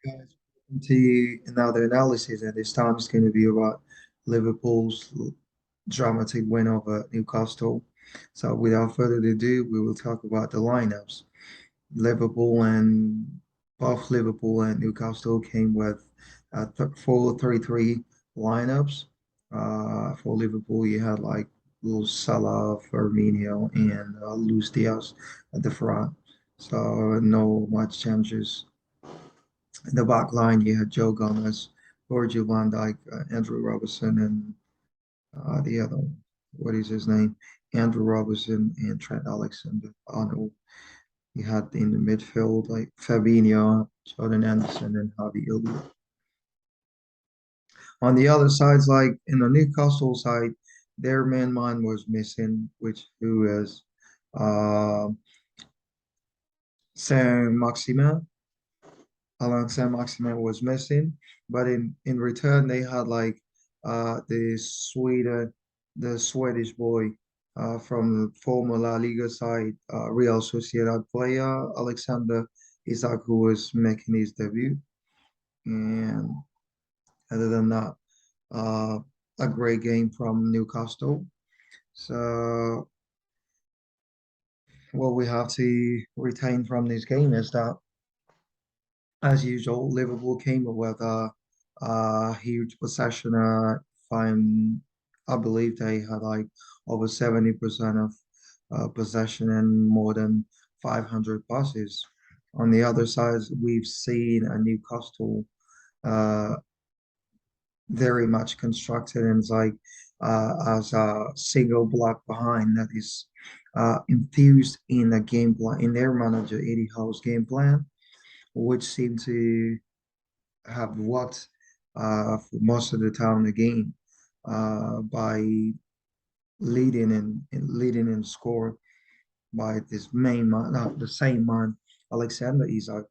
Guys, welcome to another analysis, and this time it's going to be about Liverpool's dramatic win over Newcastle. So, without further ado, we will talk about the lineups. Liverpool and both Liverpool and Newcastle came with 4-3-3 lineups. For Liverpool, you had like Luis Salah, Firmino, and Luis Diaz at the front. So, no much changes. In the back line, you had Joe Gomez, Virgil van Dijk, Andrew Robertson, and the other one, what is his name? Andrew Robertson and Trent Alexander-Arnold. You had in the midfield like Fabinho, Jordan Anderson, and Javi Ilya. On the other sides, like in the Newcastle side, their man was missing, which who is uh, Saint-Maximin. Alexander Isak was missing, but in return they had like the Swedish boy from the former La Liga side, Real Sociedad player Alexander Isak, who was making his debut. And other than that, uh, a great game from Newcastle. So what we have to retain from this game is that, as usual, Liverpool came with a huge possession. I believe they had like over 70% of possession and more than 500 passes. On the other side, we've seen a Newcastle uh, very much constructed and like as a single block behind that is infused in the game plan in their manager Eddie Howe's game plan, which seemed to have worked for most of the time in the game by leading in score by this main man, the same man, Alexander Isak.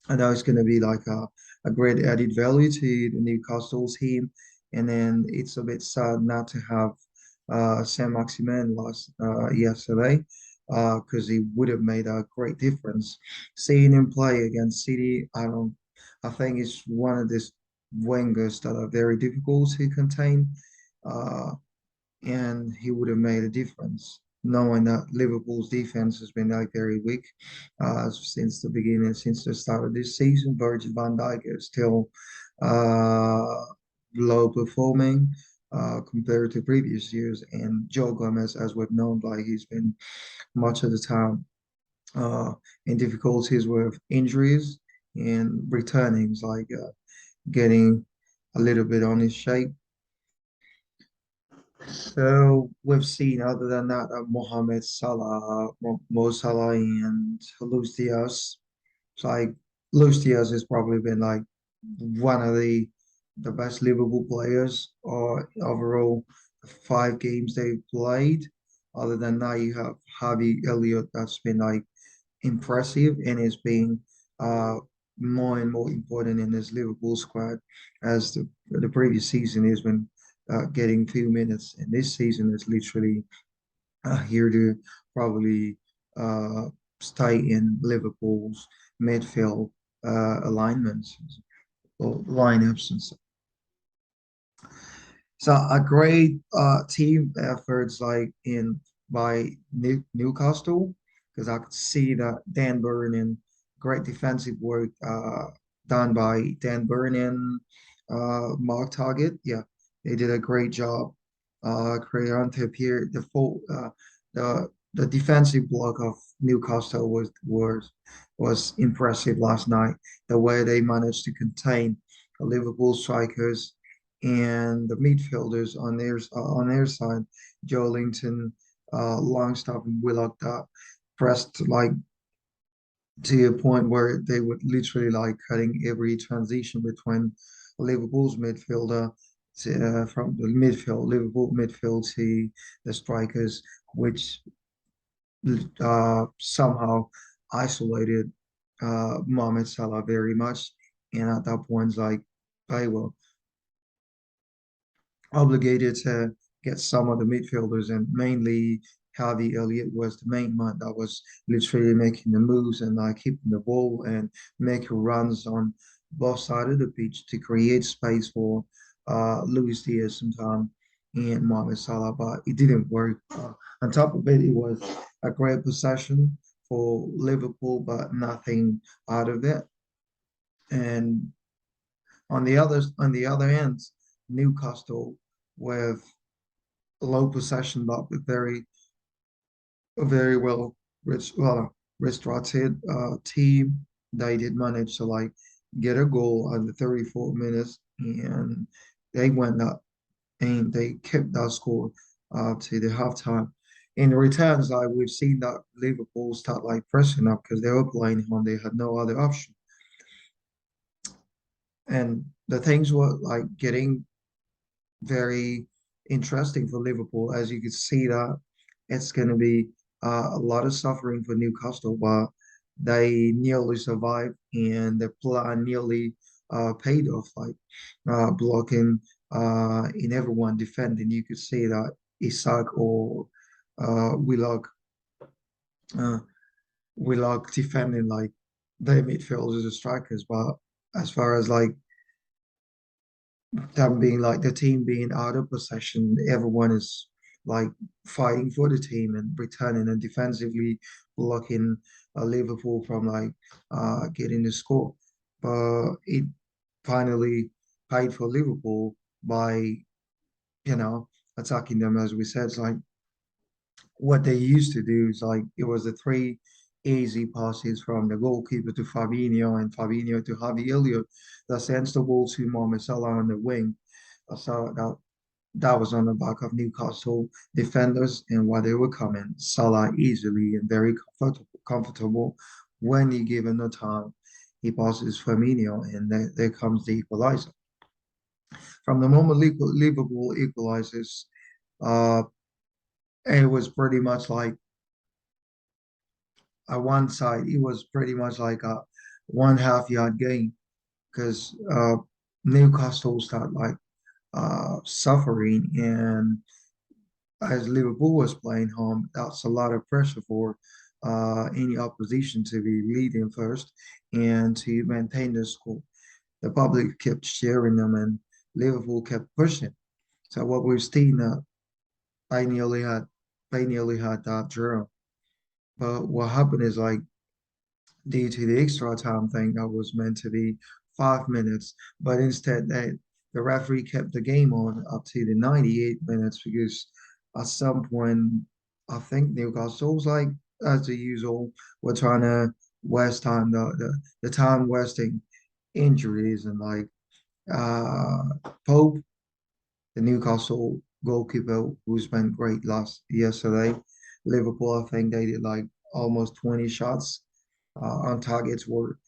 I know it's going to be like a great added value to the Newcastle team. And then it's a bit sad not to have Sam Maximin last yesterday because he would have made a great difference. Seeing him play against City, I think it's one of these wingers that are very difficult to contain. Uh, and he would have made a difference, knowing that Liverpool's defense has been like very weak since the beginning, since the start of this season. Virgil van Dijk is still uh, low performing compared to previous years, and Joe Gomez, as we've known, like he's been much of the time uh, in difficulties with injuries and returnings, like getting a little bit on his shape. So we've seen, other than that, Mohamed Salah, Mo Salah, and Luis Diaz. It's like Luis Diaz has probably been like one of the best Liverpool players or overall 5 games they've played. Other than that, you have Javi Elliott that's been like impressive and is being uh more and more important in this Liverpool squad as the previous season has been getting few minutes, and this season is literally here to probably uh, stay in Liverpool's midfield alignments or lineups and so. So a great team efforts like in by Newcastle because I could see that Dan Burn and great defensive work done by Dan Burn and Mark Target. Yeah, they did a great job. Creante appear the defensive block of Newcastle was impressive last night. The way they managed to contain the Liverpool strikers and the midfielders on their side, Joe Linton, Longstaff, and Willock that pressed like to a point where they would literally like cutting every transition between Liverpool's midfielder from the midfield, Liverpool midfield to the strikers, which somehow isolated Mohamed Salah very much. And at that point, like they were obligated to get some of the midfielders, and mainly Harvey Elliott was the main man that was literally making the moves and like keeping the ball and making runs both sides of the pitch to create space for Luis Diaz sometime and Mohamed Salah, but it didn't work. On top of it, it was a great possession for Liverpool, but nothing out of it. And on the other end, Newcastle with low possession but with very restricted team. They did manage to like get a goal at the 34 minutes, and they went up and they kept that score to the halftime. In returns, like we've seen that Liverpool start like pressing up because they were playing home. They had no other option, and the things were like getting very interesting for Liverpool. As you can see that it's going to be a lot of suffering for Newcastle, but they nearly survived and the plan nearly paid off, like blocking in everyone defending. You could see that Isak or Willock, uh, Willock defending like their midfielders and strikers, but as far as like them being like the team being out of possession, everyone is like fighting for the team and returning and defensively blocking Liverpool from like getting the score. But it finally paid for Liverpool by, you know, attacking them as we said. It's like what they used to do is like it was the three easy passes from the goalkeeper to Fabinho and Fabinho to Harvey Elliott that sends the ball to Mohamed Salah on the wing. So that was on the back of Newcastle defenders and while they were coming, Salah easily and very comfortable when he given the time. He passes Firmino and there comes the equaliser. From the moment Liverpool equalizes, uh, it was pretty much like at one side, it was pretty much like a 1/2 yard gain because Newcastle started like suffering, and as Liverpool was playing home, that's a lot of pressure for any opposition to be leading first and to maintain the score. The public kept cheering them, and Liverpool kept pushing. So what we've seen, they nearly had they nearly had that draw. But what happened is like due to the extra time thing that was meant to be 5 minutes, but instead the referee kept the game on up to the 98 minutes because at some point I think Newcastle was like as the usual were trying to waste time the time wasting injuries and like Pope, the Newcastle goalkeeper who's been great last yesterday. Liverpool, I think they did like almost 20 shots on targets were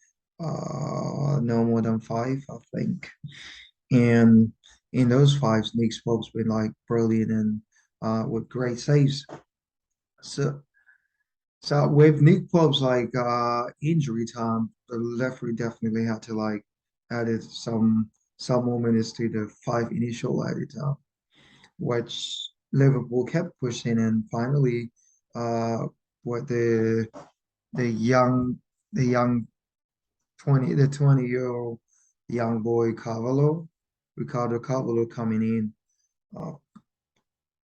no more than five, I think. And in those five, Nick Pope's been like brilliant and with great saves. So, so with Nick Pope's like injury time, the referee definitely had to like added some more minutes to the five initial added time, which Liverpool kept pushing and finally what the young the young 20-year-old young boy Ricardo Carvalho coming in uh,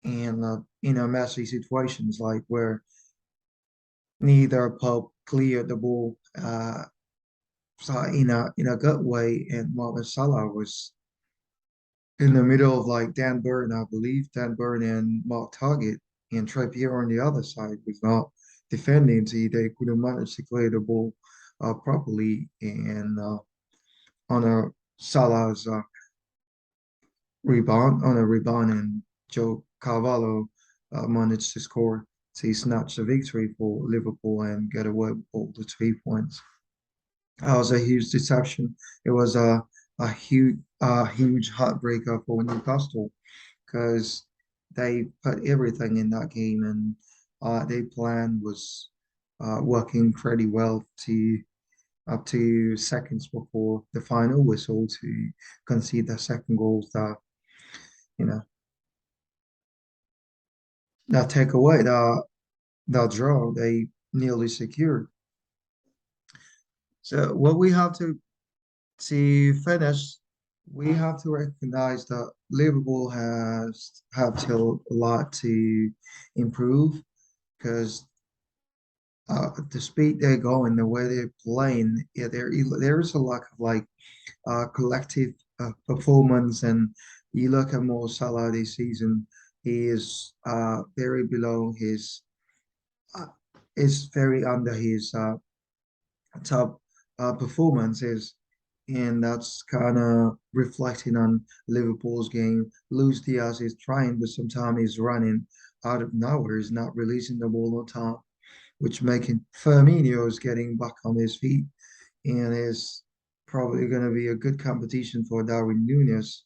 and in a messy situations like where neither Pope cleared the ball so in a good way and Mohamed Salah was in the middle of like Dan Burn, I believe Dan Burn and Mark Target and Trippier on the other side was not defending so they couldn't manage to clear the ball properly and on a Salah's rebound, and Joe Carvalho managed to score to snatch the victory for Liverpool and get away with all the 3 points. That was a huge deception. It was a huge heartbreaker for Newcastle because they put everything in that game and their plan was working pretty well to up to seconds before the final whistle to concede the second goals that you know that take away that draw they nearly secured. So what we have To finish, we have to recognize that Liverpool has have still a lot to improve because the speed they're going, the way they're playing, yeah, there is a lack of like collective performance. And you look at Mo Salah this season, he is very below his uh, is very under his top performances, and that's kind of reflecting on Liverpool's game. Luis Diaz is trying, but sometimes he's running out of nowhere. He's not releasing the ball on time, which making Firmino is getting back on his feet and is probably going to be a good competition for Darwin Núñez,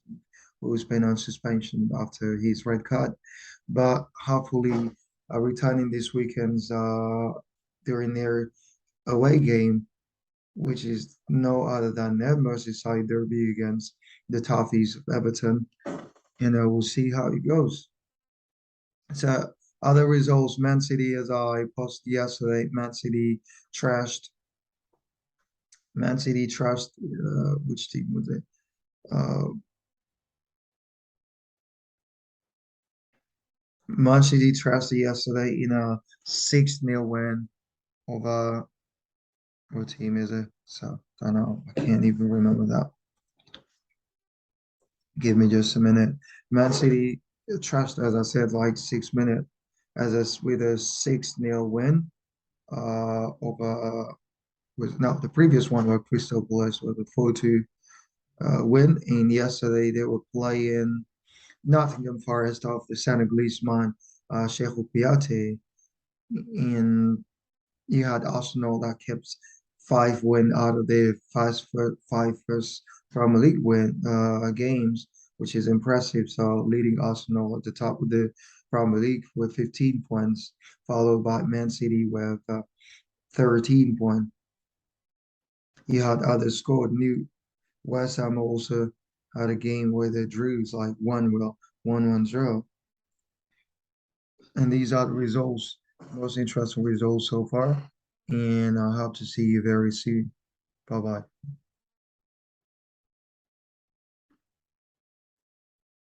who's been on suspension after his red card. But hopefully, returning this weekend's during their away game, which is no other than their Merseyside derby against the Toffees of Everton. We'll see how it goes. So other results, Man City, as I posted yesterday, trashed. Man City trashed. Which team was it? Uh, Man City trashed yesterday in a 6-0 win over what team is it? So I don't know. I can't even remember that. Give me just a minute. Man City trashed, as I said, like 6 minutes with a 6-0 win. Over was not the previous one where Crystal Palace was a 4-2 win. And yesterday they were playing Nottingham Forest of the Senegalese man, Cheikhou Kouyaté. And you had Arsenal that kept 5 win out of their first Premier League games, which is impressive. So leading Arsenal at the top of the Premier League with 15 points, followed by Man City with 13 points. You had others scored. New West Ham also had a game where they drew like 1-1, and these are the results, most interesting results so far. And I hope to see you very soon. Bye bye.